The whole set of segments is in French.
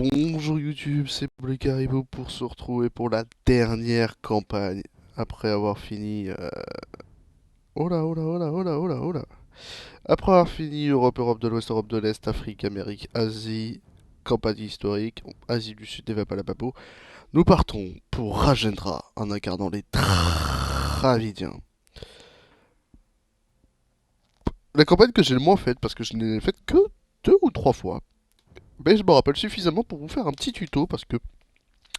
Bonjour YouTube, c'est Bleu Caribou pour se retrouver pour la dernière campagne. Après avoir fini... Oh là, oh là, oh là, oh là, oh là, oh là. Après avoir fini Europe, Europe de l'Ouest, Europe de l'Est, Afrique, Amérique, Asie, campagne historique, Asie du Sud et Vapalapapou, nous partons pour Rajendra en incarnant les Dravidiens. La campagne que j'ai le moins faite parce que je n'ai faite que 2 ou 3 fois. Mais je me rappelle suffisamment pour vous faire un petit tuto parce que,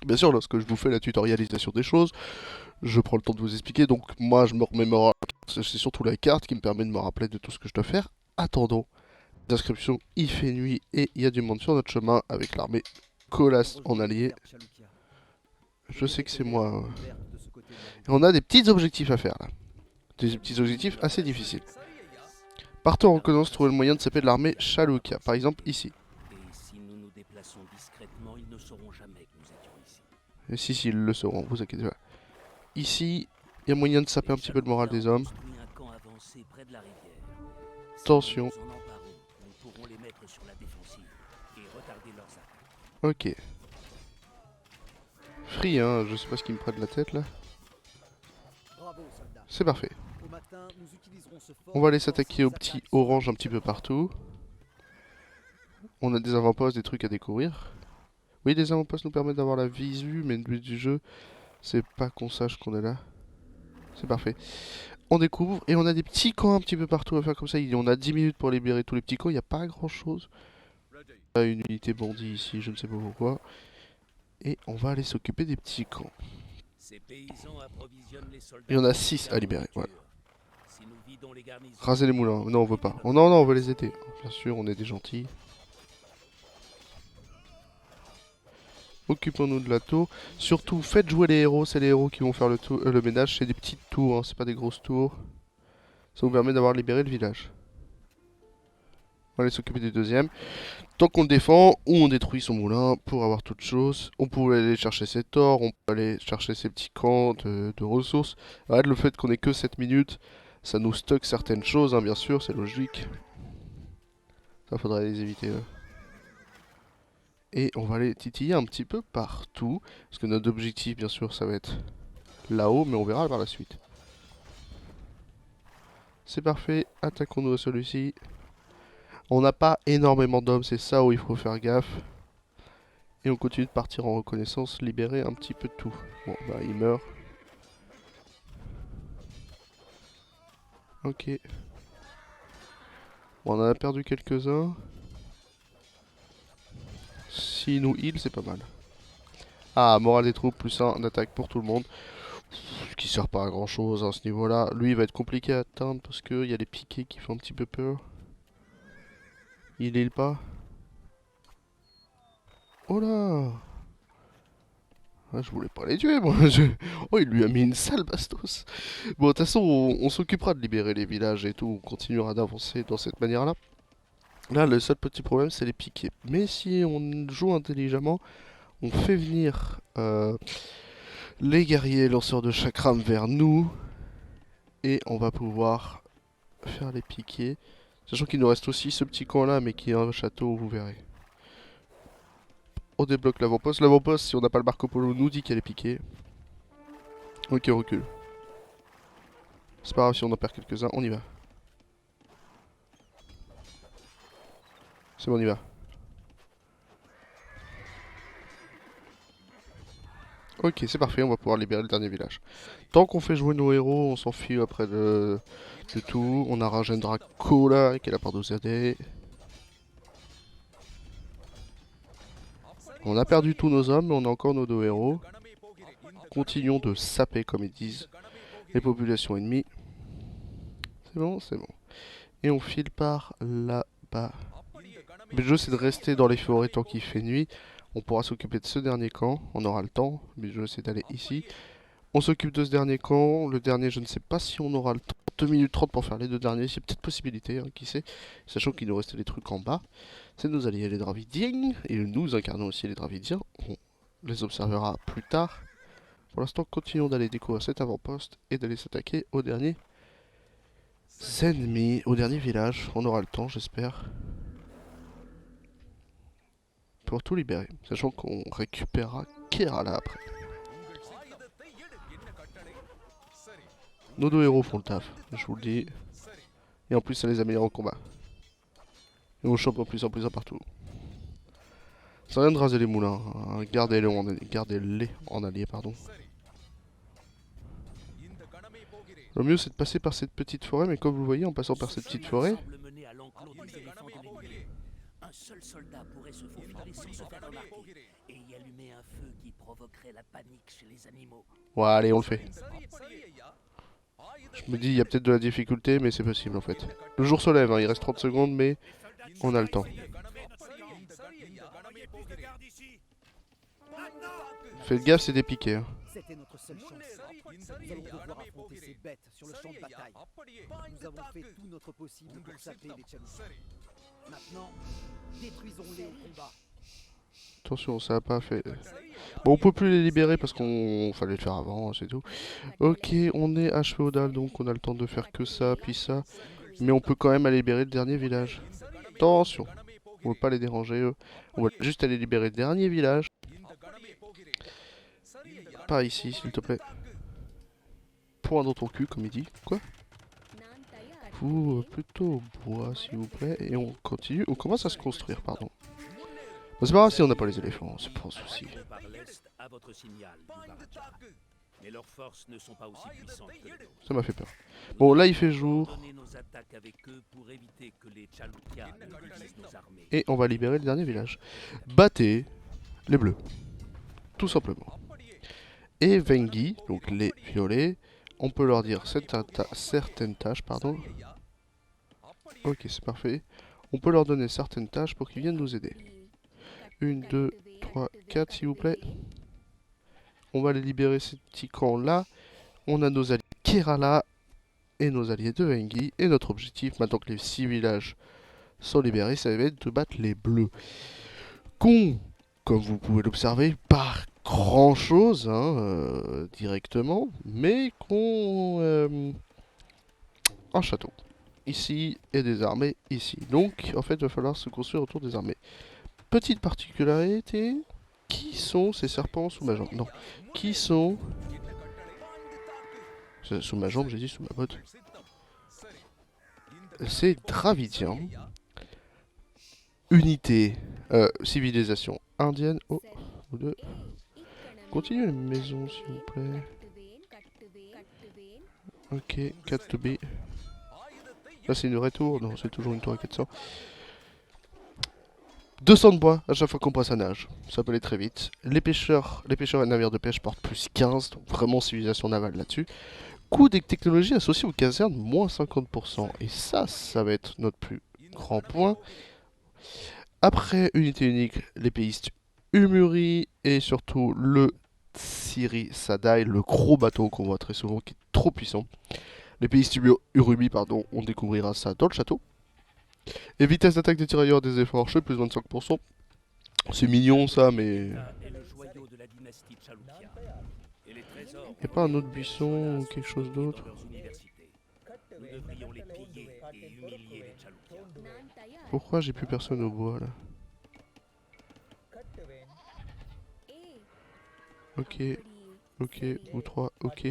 bien sûr, lorsque je vous fais la tutorialisation des choses, je prends le temps de vous expliquer, donc moi je me remémore, c'est surtout la carte qui me permet de me rappeler de tout ce que je dois faire. Attendons, d'inscription, il fait nuit et il y a du monde sur notre chemin avec l'armée Colas en allié. Je sais que c'est moi. Et on a des petits objectifs à faire là. Des petits objectifs assez difficiles. Partons en reconnaissance, trouver le moyen de s'appeler de l'armée Chalukia, par exemple ici. Et si nous nous déplaçons discrètement, ils ne sauront jamais que nous étions ici. Et si, ils le sauront, vous inquiétez pas. Ici, il y a moyen de saper un petit peu le moral des hommes. Construit un camp avancé près de la rivière. Si Attention. nous nous en emparons, nous pourrons les mettre sur la défensive et retarder leurs attaques. Ok. Free, hein, je sais pas ce qui me prête de la tête là. Bravo, soldats. C'est parfait. Au matin, nous utiliserons ce fort On va aller pour s'attaquer lancer aux des petits attaques sur oranges un la petit peu rivière. partout. On a des avant-postes, des trucs à découvrir. Oui, les avant-postes nous permettent d'avoir la visu, mais le but du jeu, c'est pas qu'on sache qu'on est là. C'est parfait. On découvre et on a des petits camps un petit peu partout à faire comme ça. On a 10 minutes pour libérer tous les petits camps, il n'y a pas grand chose. On a une unité bandit ici, je ne sais pas pourquoi. Et on va aller s'occuper des petits camps. Ces paysans approvisionnent les soldats. Il y en a de 6 à la libérer, voilà. nourriture. Si nous vidons les garnisons, Raser les moulins, non on veut pas. Oh non, non, on veut les aider. Bien sûr, on est des gentils. Occupons-nous de la tour. Surtout, faites jouer les héros. C'est les héros qui vont faire le ménage. C'est des petites tours, hein, c'est pas des grosses tours. Ça vous permet d'avoir libéré le village. On va aller s'occuper du deuxième. Tant qu'on le défend, ou on détruit son moulin pour avoir toute chose. On peut aller chercher ses torts, on peut aller chercher ses petits camps de ressources. Arrête le fait qu'on ait que 7 minutes. Ça nous stocke certaines choses, hein, bien sûr, c'est logique. Ça faudrait les éviter. Et on va aller titiller un petit peu partout. Parce que notre objectif, bien sûr, ça va être là-haut, mais on verra par la suite. C'est parfait, attaquons-nous à celui-ci. On n'a pas énormément d'hommes, c'est ça où il faut faire gaffe. Et on continue de partir en reconnaissance, libérer un petit peu de tout. Bon, bah il meurt. Ok. Bon, on en a perdu quelques-uns. S'il nous heal, c'est pas mal. Ah, morale des troupes, plus 1 d'attaque pour tout le monde. Ce qui sert pas à grand chose à ce niveau-là. Lui, il va être compliqué à atteindre parce qu'il y a les piquets qui font un petit peu peur. Il heal pas. Oh là! Ah, je voulais pas les tuer, moi. Oh, il lui a mis une sale bastos. Bon, de toute façon, on s'occupera de libérer les villages et tout. On continuera d'avancer dans cette manière-là. Là, le seul petit problème, c'est les piquets. Mais si on joue intelligemment, on fait venir les guerriers lanceurs de chakram vers nous. Et on va pouvoir faire les piquets. Sachant qu'il nous reste aussi ce petit camp-là, mais qui est un château, vous verrez. On débloque l'avant-poste. L'avant-poste, si on n'a pas le Marco Polo, nous dit qu'elle est piquée. Ok, on recule. C'est pas grave si on en perd quelques-uns, on y va. C'est bon, on y va. Ok, c'est parfait, on va pouvoir libérer le dernier village. Tant qu'on fait jouer nos héros, on s'enfuit après de tout. On a Rajendra Kola qui est là par nous aider. On a perdu tous nos hommes, mais on a encore nos 2 héros. Continuons de saper, comme ils disent, les populations ennemies. C'est bon, c'est bon. Et on file par là-bas. Le jeu, c'est de rester dans les forêts tant qu'il fait nuit. On pourra s'occuper de ce dernier camp, on aura le temps. Mais le jeu, c'est d'aller ici. On s'occupe de ce dernier camp. Le dernier, je ne sais pas si on aura le temps. 2 minutes 30 pour faire les 2 derniers. C'est peut-être possibilité, hein, qui sait. Sachant qu'il nous reste des trucs en bas. C'est de nous allier les Dravidiens. Et nous incarnons aussi les Dravidiens. On les observera plus tard. Pour l'instant, continuons d'aller découvrir cet avant-poste. Et d'aller s'attaquer au dernier ennemis. Au dernier village. On aura le temps, j'espère. pouvoir tout libérer. Sachant qu'on récupérera Kerala après. Nos deux héros font le taf, je vous le dis. Et en plus ça les améliore au combat. Et on chope en plus partout. Ça rien de raser les moulins, hein. Gardez-les en allié, pardon. Le mieux c'est de passer par cette petite forêt, mais comme vous le voyez, en passant par cette petite forêt... Un seul soldat pourrait se faufiler sans se faire remarquer et y allumer un feu qui provoquerait la panique chez les animaux. Ouais, allez, on le fait. Je me dis, il y a peut-être de la difficulté, mais c'est possible en fait. Le jour se lève, hein, il reste 30 secondes, mais on a le temps. Faites gaffe, c'est des piquets. Hein. C'était notre seule chance. Nous allons devoir affronter ces bêtes sur le champ de bataille. Nous avons fait tout notre possible pour saper les Chalukya. Maintenant, détruisons-les au combat. Attention, ça a pas fait... Bon, on peut plus les libérer parce qu'on fallait le faire avant, c'est tout. Ok, on est à féodal, donc on a le temps de faire que ça, puis ça. Mais on peut quand même aller libérer le dernier village. Attention, on ne veut pas les déranger eux. On va juste aller libérer le dernier village. Par ici, s'il te plaît. Point dans ton cul, comme il dit. Quoi? Vous, plutôt bois, s'il vous plaît. Et on continue. On commence à se construire, pardon. Bon, c'est pas grave si on n'a pas les éléphants, c'est pas un souci. Par l'est à votre signal, Yuvaraja. Mais leurs forces ne sont pas aussi puissantes que les nôtres. Ça m'a fait peur. Bon, là il fait jour. Coordonner nos attaques avec eux pour éviter que les Chalukya ne divisent nos armées. Et on va libérer le dernier village. Battez les bleus. Tout simplement. Et Vengi, donc les violets, on peut leur dire certaines tâches, pardon. Ok, c'est parfait. On peut leur donner certaines tâches pour qu'ils viennent nous aider. 1, 2, 3, 4 s'il vous plaît. On va les libérer ces petits camps là. On a nos alliés Kerala et nos alliés de Vengi. Et notre objectif, maintenant que les 6 villages sont libérés, ça va être de battre les bleus. Comme vous pouvez l'observer, par grand chose hein, directement, mais un château ici et des armées ici. Donc en fait il va falloir se construire autour des armées. Petite particularité, qui sont ces serpents sous ma jambe? Non, qui sont... Sous ma jambe, j'ai dit sous ma botte. C'est Dravidiens. Unité, civilisation indienne. Oh, ou deux. Continuez les maisons, s'il vous plaît. Ok, 4 B. Là, c'est une vraie tour. Non, c'est toujours une tour à 400. 200 de bois à chaque fois qu'on passe à nage. Ça peut aller très vite. Les pêcheurs et navires de pêche portent plus 15. Donc vraiment civilisation navale là-dessus. Coût des technologies associées aux casernes, moins 50%. Et ça va être notre plus grand point. Après, unité unique, l'épéiste Umuri et surtout le Siri Sadai, le gros bateau qu'on voit très souvent, qui est trop puissant. L'épéiste Urumi, pardon, on découvrira ça dans le château. Et vitesse d'attaque des tirailleurs des efforts, je plus 25%. C'est mignon ça, mais... Y'a pas un autre buisson ou quelque chose d'autre? Pourquoi j'ai plus personne au bois là? Ok, ok, vous trois, ok.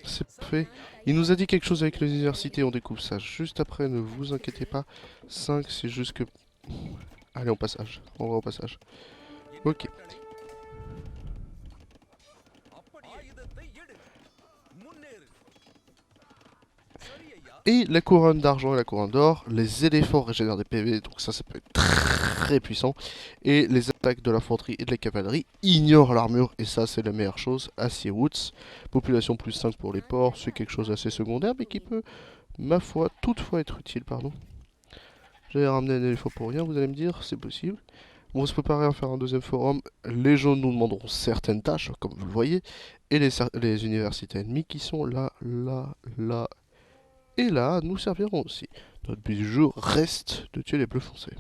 C'est fait. Il nous a dit quelque chose avec les universités, on découvre ça juste après, ne vous inquiétez pas. 5, c'est juste que... Allez, on passage, on va au passage. Ok. Et la couronne d'argent et la couronne d'or, les éléphants régénèrent des PV, donc ça peut être très puissant. Et les attaques de l'infanterie et de la cavalerie ignorent l'armure, et ça c'est la meilleure chose. Acier Woods, population plus 5 pour les porcs, c'est quelque chose d'assez secondaire, mais qui peut, ma foi, toutefois être utile, pardon. J'avais ramené un éléphant pour rien, vous allez me dire, c'est possible. On va se préparer à faire un deuxième forum. Les jaunes nous demanderont certaines tâches, comme vous le voyez, et les universités ennemies qui sont là, là, et là, nous servirons aussi. Notre but du jour reste de tuer les bleus foncés.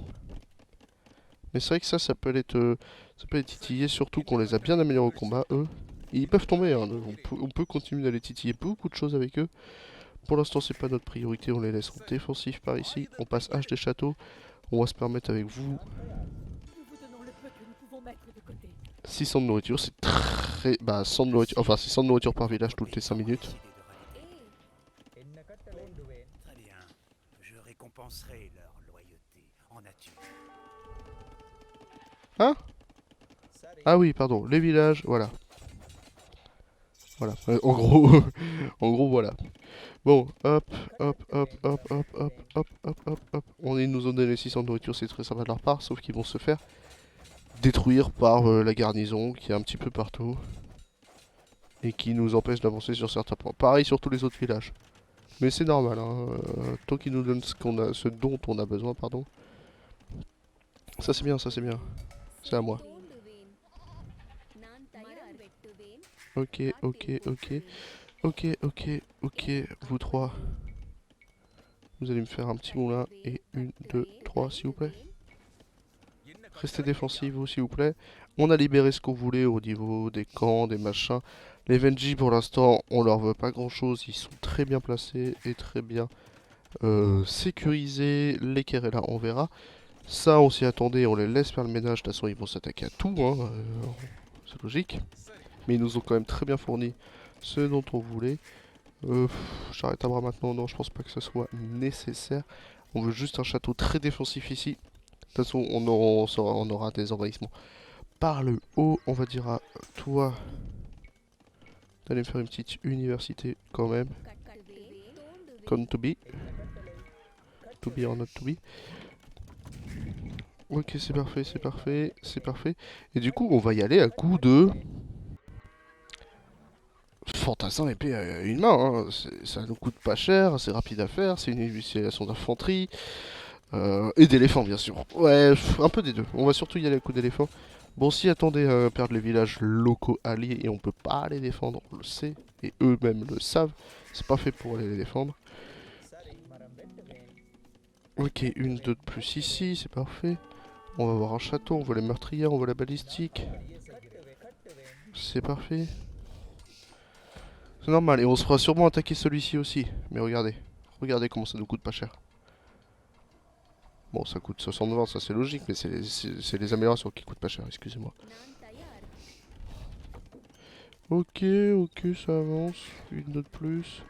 Mais c'est vrai que ça peut être titillé, surtout qu'on les a bien améliorés au combat, eux. Ils peuvent tomber, hein, on peut continuer d'aller titiller beaucoup de choses avec eux. Pour l'instant, c'est pas notre priorité, on les laisse en défensif par ici. On passe H des châteaux, on va se permettre avec vous devons mettre de côté. 600 de nourriture, c'est très... Bah 100 de nourriture, enfin c'est 100 de nourriture par village toutes les 5 minutes. Très bien. Je récompenserai leur loyauté en nature. Hein? Ah oui, pardon, les villages, voilà. Voilà, en gros, en gros voilà. Bon, hop, hop, hop, hop, hop, hop, hop, hop, hop, hop. Ils nous ont donné 600 de nourriture, c'est très sympa de leur part, sauf qu'ils vont se faire détruire par la garnison qui est un petit peu partout. Et qui nous empêche d'avancer sur certains points. Pareil sur tous les autres villages. Mais c'est normal, hein, tant qu'ils nous donnent ce dont on a besoin, pardon. Ça c'est bien, ça c'est bien. C'est à moi. Ok, ok, ok. Ok, ok, ok, vous trois. Vous allez me faire un petit moulin. Et 1, 2, 3, s'il vous plaît. Restez défensifs, vous, s'il vous plaît. On a libéré ce qu'on voulait au niveau des camps, des machins. Les Venji, pour l'instant, on leur veut pas grand-chose. Ils sont très bien placés et très bien sécurisés. Les Kerala, on verra. Ça, on s'y attendait. On les laisse faire le ménage. De toute façon, ils vont s'attaquer à tout. Hein, c'est logique. Mais ils nous ont quand même très bien fourni ce dont on voulait. J'arrête à bras maintenant. Non, je pense pas que ce soit nécessaire. On veut juste un château très défensif ici. De toute façon, on aura des envahissements par le haut. On va dire à toi d'aller me faire une petite université quand même. Comme to be. To be or not to be. Ok, c'est parfait, c'est parfait, c'est parfait. Et du coup, on va y aller à coup de... fantassin épée à une main, hein. Ça nous coûte pas cher, c'est rapide à faire, c'est une utilisation d'infanterie. Et d'éléphants, bien sûr. Ouais, un peu des deux. On va surtout y aller à coup d'éléphant. Bon, si attendez à perdre les villages locaux alliés et on peut pas les défendre, on le sait, et eux-mêmes le savent, c'est pas fait pour aller les défendre. Ok, une, deux de plus ici, c'est parfait. On va avoir un château, on voit les meurtrières, on voit la balistique. C'est parfait. C'est normal, et on se fera sûrement attaquer celui-ci aussi. Mais regardez, regardez comment ça nous coûte pas cher. Bon, ça coûte 60-20, ça c'est logique, mais c'est les améliorations qui coûtent pas cher, excusez-moi. Ok, ok, ça avance. Une de plus.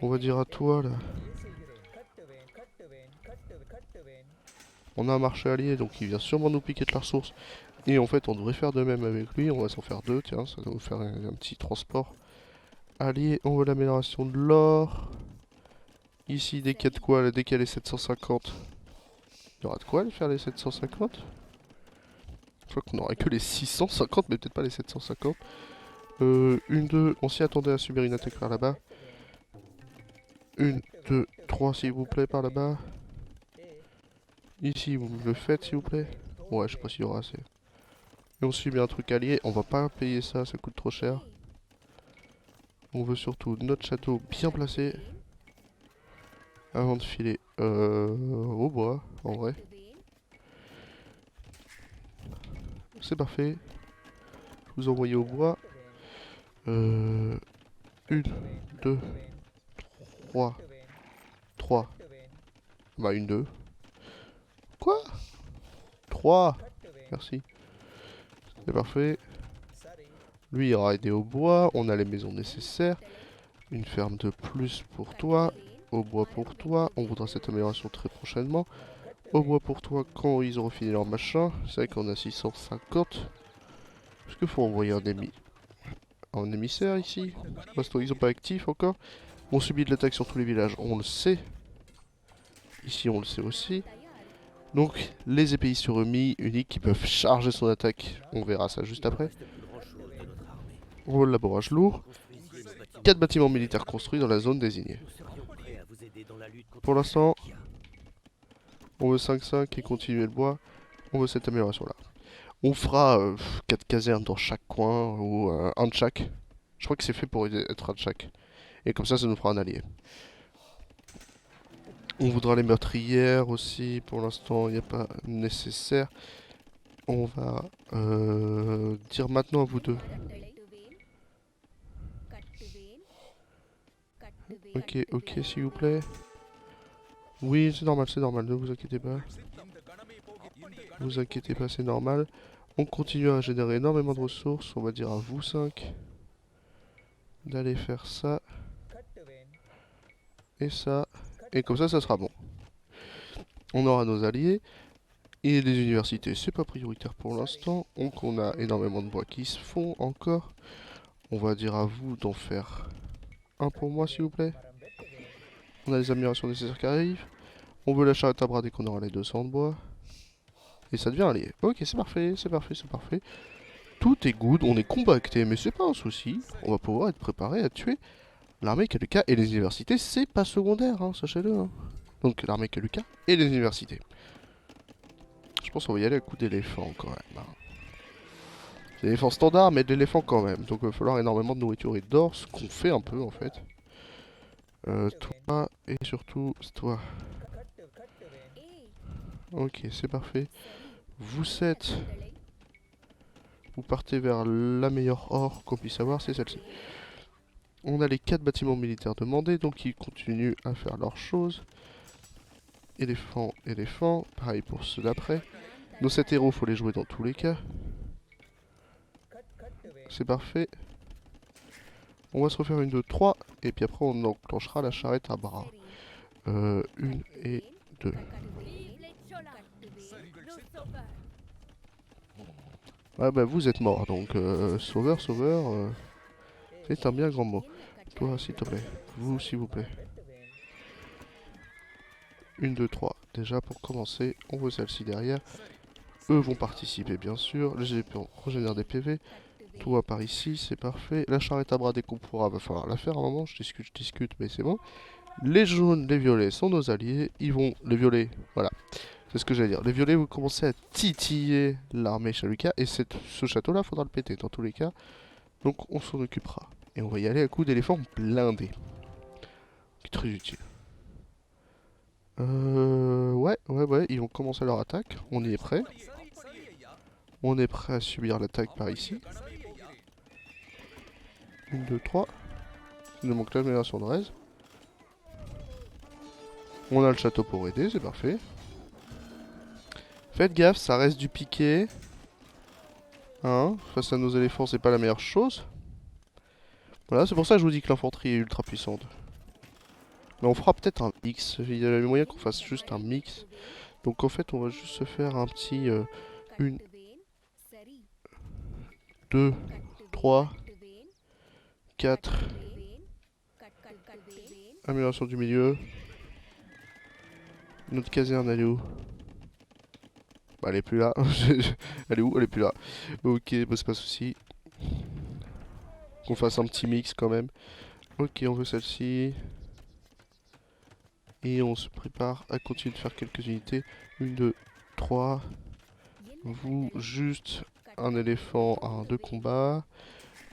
On va dire à toi, là. On a un marché allié, donc il vient sûrement nous piquer de la ressource. Et en fait, on devrait faire de même avec lui. On va s'en faire deux, tiens, ça va nous faire un petit transport. Allié, on veut l'amélioration de l'or. Ici, dès qu'il y a de quoi, dès qu'il y a les 750. Il y aura de quoi aller faire les 750? Je crois qu'on aura que les 650, mais peut-être pas les 750. Une, deux, on s'y attendait à subir une attaque par là-bas. Une, deux, trois, s'il vous plaît, par là-bas. Ici, vous le faites, s'il vous plaît. Ouais, je sais pas s'il y aura assez. Et on subit un truc allié, on va pas payer ça, ça coûte trop cher. On veut surtout notre château bien placé. Avant de filer au bois, en vrai. C'est parfait. Je vous envoie au bois. Une, deux, trois. Trois. Bah une, deux. Quoi? Trois. Merci. C'est parfait. Lui il aura aidé au bois. On a les maisons nécessaires. Une ferme de plus pour toi. Au bois pour toi. On voudra cette amélioration très prochainement. Au bois pour toi quand ils auront fini leur machin. C'est vrai qu'on a 650. Est-ce qu'il faut envoyer un émissaire ici? Parce qu'ils sont pas actifs encore. On subit de l'attaque sur tous les villages, on le sait. Ici on le sait aussi. Donc les épéistes sur remis uniques qui peuvent charger son attaque. On verra ça juste après. Labourage lourd. 4 bâtiments militaires construits dans la zone désignée. Pour l'instant, on veut 5-5 et continuer le bois. On veut cette amélioration là. On fera 4 casernes dans chaque coin ou un de chaque. Je crois que c'est fait pour être un de chaque. Et comme ça nous fera un allié. On voudra les meurtrières aussi. Pour l'instant, il n'y a pas nécessaire. On va dire maintenant à vous deux. Ok, ok, s'il vous plaît. Oui, c'est normal, ne vous inquiétez pas. Ne vous inquiétez pas, c'est normal. On continue à générer énormément de ressources. On va dire à vous 5 d'aller faire ça et ça. Et comme ça sera bon. On aura nos alliés. Et les universités, c'est pas prioritaire pour l'instant. Donc on a énormément de bois qui se font encore. On va dire à vous d'en faire un pour moi s'il vous plaît. On a les améliorations nécessaires qui arrivent. On veut la charrette à bras dès qu'on aura les 200 de bois. Et ça devient allié. Ok, c'est parfait, c'est parfait, c'est parfait. Tout est good, on est compacté, mais c'est pas un souci. On va pouvoir être préparé à tuer l'armée Kaluka et les universités. C'est pas secondaire, hein, sachez-le. Hein. Donc l'armée Kaluka et les universités. Je pense qu'on va y aller à coup d'éléphant quand même. Hein. C'est l'éléphant standard, mais de l'éléphant quand même. Donc il va falloir énormément de nourriture et d'or, ce qu'on fait un peu en fait. Toi et surtout toi. Ok, c'est parfait. Vous êtes... Vous partez vers la meilleure or qu'on puisse avoir, c'est celle-ci. On a les 4 bâtiments militaires demandés, donc ils continuent à faire leurs choses. Éléphant, éléphant, pareil pour ceux d'après. Nos 7 héros, faut les jouer dans tous les cas. C'est parfait. On va se refaire une, 2, 3, et puis après on enclenchera la charrette à bras. 1 et 2. Ah bah vous êtes mort, donc sauveur, sauveur, c'est un bien grand mot. Toi s'il te plaît, vous s'il vous plaît. 1, 2, 3. Déjà pour commencer, on veut celle-ci derrière. Eux vont participer bien sûr. Les GP régénèrent des PV. Toi par ici, c'est parfait. La charrette à bras dès qu'on pourra, va falloir la faire à un moment. Je discute, mais c'est bon. Les jaunes, les violets sont nos alliés. Ils vont, les violets, voilà. C'est ce que j'allais dire. Les violets vont commencer à titiller l'armée Chaluka. Et ce château-là, faudra le péter dans tous les cas. Donc on s'en occupera. Et on va y aller à coup d'éléphant blindé. Qui est très utile. Ouais, ils vont commencer leur attaque. On y est prêt. On est prêt à subir l'attaque par ici. 1, 2, 3. Il nous manque l'amélioration de raise. On a le château pour aider, c'est parfait. Faites gaffe, ça reste du piqué. Hein, face à nos éléphants, c'est pas la meilleure chose. Voilà, c'est pour ça que je vous dis que l'infanterie est ultra puissante. Mais on fera peut-être un mix. Il y a le moyen qu'on fasse juste un mix. Donc en fait, on va juste se faire un petit 1, 2, 3, 4. Amélioration du milieu. Notre caserne, elle est où? Bah, elle est plus là. Elle est où? Elle est plus là. Ok, bah c'est pas de souci. Qu'on fasse un petit mix quand même. Ok, on veut celle-ci. Et on se prépare à continuer de faire quelques unités. 1, 2, 3. Vous, juste un éléphant à 2 combats.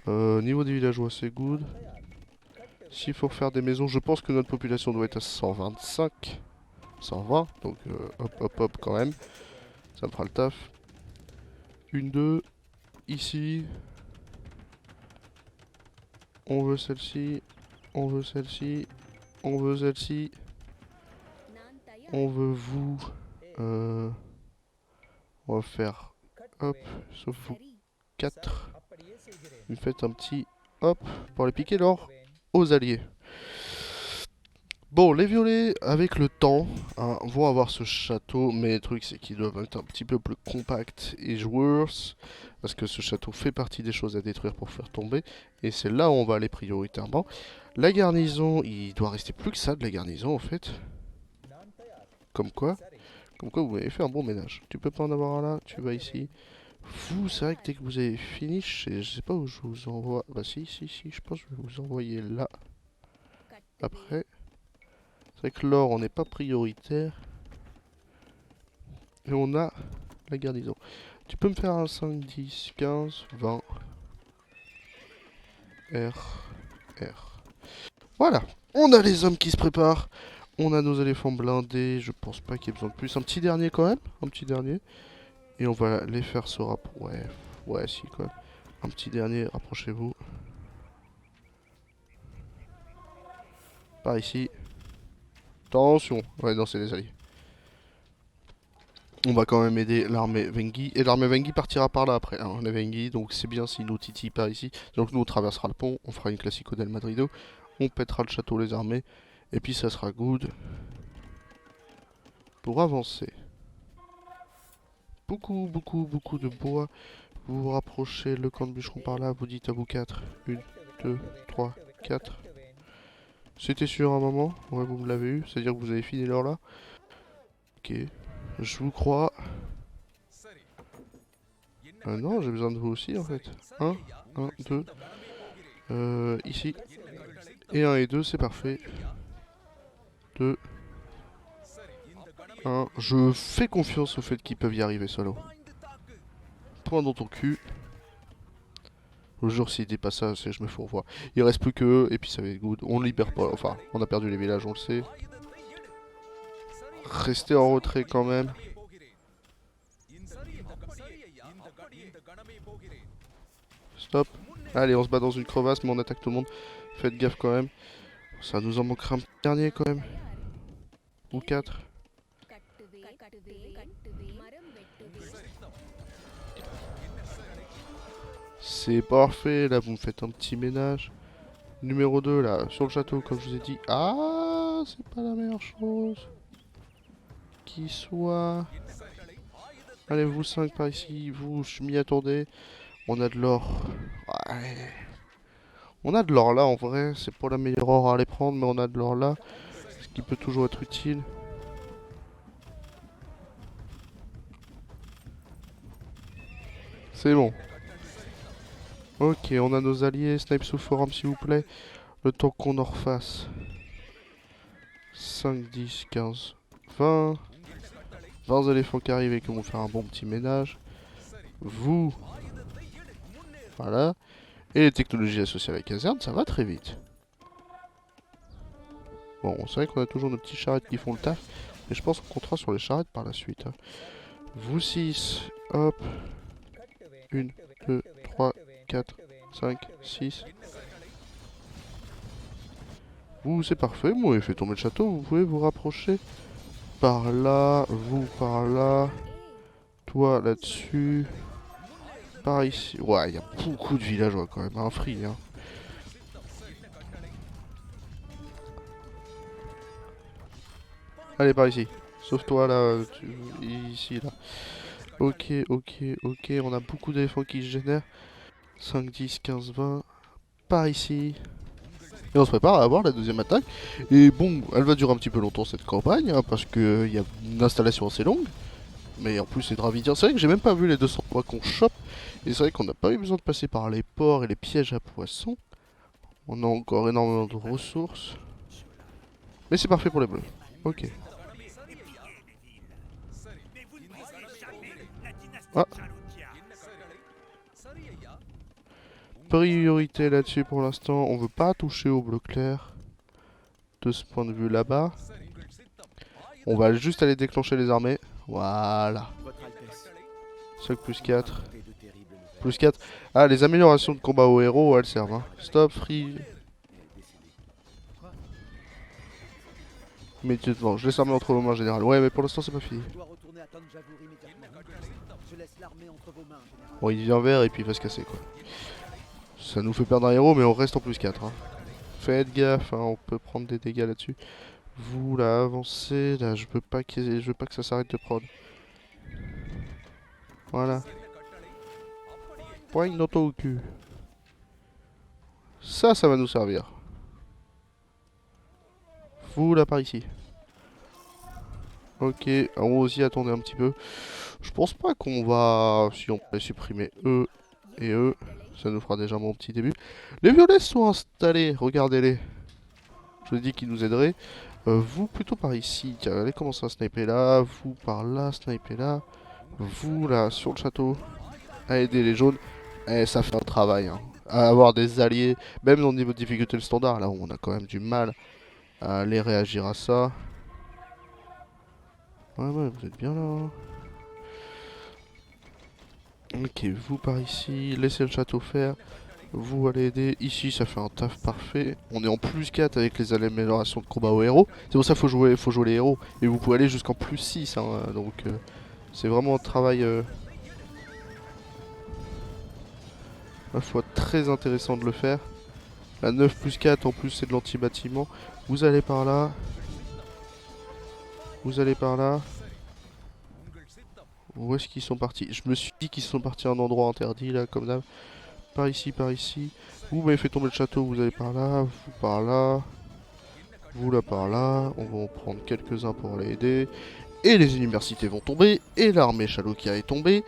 Niveau des villageois, c'est good. S'il faut refaire des maisons, je pense que notre population doit être à 125. 120, donc hop quand même. Ça me fera le taf. 1, 2. Ici. On veut celle-ci. On veut celle-ci. On veut celle-ci. On veut vous. On va faire. Hop. Sauf vous 4. Vous faites un petit. Hop. Pour les piquer l'or aux alliés. Bon, les violets, avec le temps, hein, vont avoir ce château, mais le truc c'est qu'ils doivent être un petit peu plus compacts et joueurs, parce que ce château fait partie des choses à détruire pour faire tomber, et c'est là où on va aller prioritairement. La garnison, il doit rester plus que ça de la garnison en fait. Comme quoi vous avez fait un bon ménage. Tu peux pas en avoir un là, tu vas ici. Vous, c'est vrai que dès que vous avez fini, je sais pas où je vous envoie. Bah si, je pense que je vais vous envoyer là. Après. C'est vrai que l'or, on n'est pas prioritaire. Et on a la garnison. Tu peux me faire un 5, 10, 15, 20. R. Voilà. On a les hommes qui se préparent. On a nos éléphants blindés. Je pense pas qu'il y ait besoin de plus. Un petit dernier quand même. Un petit dernier. Et on va les faire se rapprocher. Ouais, si, quand même. Un petit dernier. Rapprochez-vous. Par ici. Attention. Ouais, non, c'est les alliés. On va quand même aider l'armée Vengi. Et l'armée Vengi partira par là après. Hein, les Vengi, donc c'est bien s'ils nous titillent par ici. Donc nous on traversera le pont, on fera une Classico del Madrido. On pètera le château, les armées. Et puis ça sera good. Pour avancer. Beaucoup de bois. Vous vous rapprochez, le camp de bûcheron par là. Vous dites à vous 4. 1, 2, 3, 4. C'était sûr à un moment. Ouais, vous me l'avez eu. C'est-à-dire que vous avez fini l'heure là. Ok. Je vous crois. Non, j'ai besoin de vous aussi en fait. 1, 2. Ici. Et 1 et 2, c'est parfait. 2. 1. Je fais confiance au fait qu'ils peuvent y arriver solo. Point dans ton cul. Le jour s'il dépasse ça, je me fourvoie. Il reste plus que eux, et puis ça va être good. On libère pas, enfin, on a perdu les villages, on le sait. Restez en retrait quand même. Stop. Allez, on se bat dans une crevasse, mais on attaque tout le monde. Faites gaffe quand même. Ça nous en manquera un petit dernier quand même. Ou 4. C'est parfait, là vous me faites un petit ménage. Numéro 2 là, sur le château comme je vous ai dit. Ah, c'est pas la meilleure chose. Qui soit... Allez, vous 5 par ici, vous, je m'y attendais. On a de l'or. Ouais. On a de l'or là en vrai, c'est pas la meilleure or à aller prendre, mais on a de l'or là. Ce qui peut toujours être utile. C'est bon. Ok, on a nos alliés. Snipe sous forum s'il vous plaît. Le temps qu'on en refasse. 5, 10, 15, 20. 20 éléphants qui arrivent et qui vont faire un bon petit ménage. Vous. Voilà. Et les technologies associées à la caserne, ça va très vite. Bon, c'est vrai qu'on a toujours nos petits charrettes qui font le taf. Mais je pense qu'on comptera sur les charrettes par la suite. Hein. Vous 6. Hop. 1, 2, 3, 4, 5, 6. Vous, c'est parfait. Vous avez fait tomber le château. Vous pouvez vous rapprocher. Par là. Vous, par là. Toi, là-dessus. Par ici. Ouais, il y a beaucoup de villageois quand même. Un free, hein. Allez, par ici. Sauf toi, là. Ici, là. Ok. On a beaucoup d'éléphants qui se génèrent. 5, 10, 15, 20. Par ici. Et on se prépare à avoir la deuxième attaque. Et bon, elle va durer un petit peu longtemps cette campagne, hein, parce qu'il y a une installation assez longue. Mais en plus c'est dravidien. C'est vrai que j'ai même pas vu les 200 poids qu'on chope. Et c'est vrai qu'on n'a pas eu besoin de passer par les ports et les pièges à poissons. On a encore énormément de ressources. Mais c'est parfait pour les bleus. Ok. Ah. Priorité là-dessus pour l'instant. On veut pas toucher au bleu clair. De ce point de vue là-bas. On va juste aller déclencher les armées. Voilà. 5 plus 4. Plus 4. Ah, les améliorations de combat aux héros, elles servent. Hein. Stop, free. Immédiatement. Je laisse l'armée entre vos mains, général. Ouais, mais pour l'instant, c'est pas fini. Bon, il vient vert et puis il va se casser, quoi. Ça nous fait perdre un héros, mais on reste en plus 4. Hein. Faites gaffe, hein, on peut prendre des dégâts là-dessus. Vous, là, avancez. Là, je veux pas que ça s'arrête de prendre. Voilà. Point d'auto au cul. Ça va nous servir. Vous, là, par ici. Ok, on va aussi attendre un petit peu. Je pense pas qu'on va... Si on peut supprimer eux et eux, ça nous fera déjà mon petit début. Les violets sont installés, regardez-les. Je vous ai dit qu'ils nous aideraient. Vous, plutôt par ici. Tiens, allez commencer à sniper là. Vous, par là, sniper là. Vous, là, sur le château. À aider les jaunes. Et ça fait un travail, hein. À avoir des alliés, même dans le niveau de difficulté le standard, là où on a quand même du mal à aller réagir à ça. Ouais, vous êtes bien là. Ok, vous par ici, laissez le château faire. Vous allez aider. Ici, ça fait un taf parfait. On est en plus 4 avec les améliorations de combat aux héros. C'est pour ça qu'il faut jouer les héros. Et vous pouvez aller jusqu'en plus 6. Hein, donc, C'est vraiment un travail, ma foi, très intéressant de le faire. La 9+4 en plus c'est de l'anti-bâtiment. Vous allez par là. Vous allez par là. Où est-ce qu'ils sont partis? Je me suis dit qu'ils sont partis à un endroit interdit là, comme d'hab. Par ici, par ici. Vous m'avez fait tomber le château, vous allez par là, vous par là. Vous là par là. On va en prendre quelques-uns pour aller aider. Et les universités vont tomber. Et l'armée Chalokia est tombée.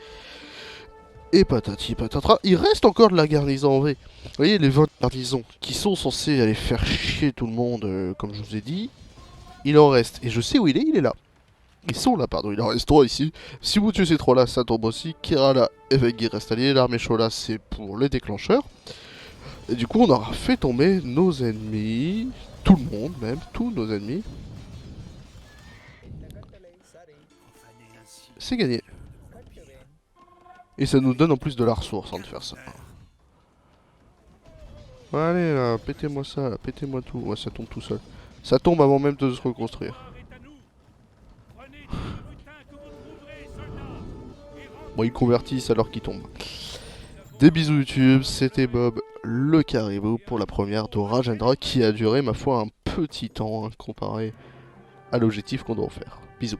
Et patati patatra. Il reste encore de la garnison en vrai. Vous voyez les 20 garnisons qui sont censés aller faire chier tout le monde, comme je vous ai dit. Il en reste. Et je sais où il est là. Ils sont là, pardon, il en reste 3 ici. Si vous tuez ces 3 là, ça tombe aussi. Kerala et Veggi restent alliés. L'armée Chola, c'est pour les déclencheurs. Et du coup, on aura fait tomber nos ennemis. Tout le monde, même. Tous nos ennemis. C'est gagné. Et ça nous donne en plus de la ressource de faire ça. Allez là, pétez-moi ça, là, pétez-moi tout. Ouais, ça tombe tout seul. Ça tombe avant même de se reconstruire. Bon, ils convertissent alors qu'ils tombent. Des bisous YouTube, c'était Bob, le caribou, pour la première de Rajendra, qui a duré, ma foi, un petit temps, comparé à l'objectif qu'on doit en faire. Bisous.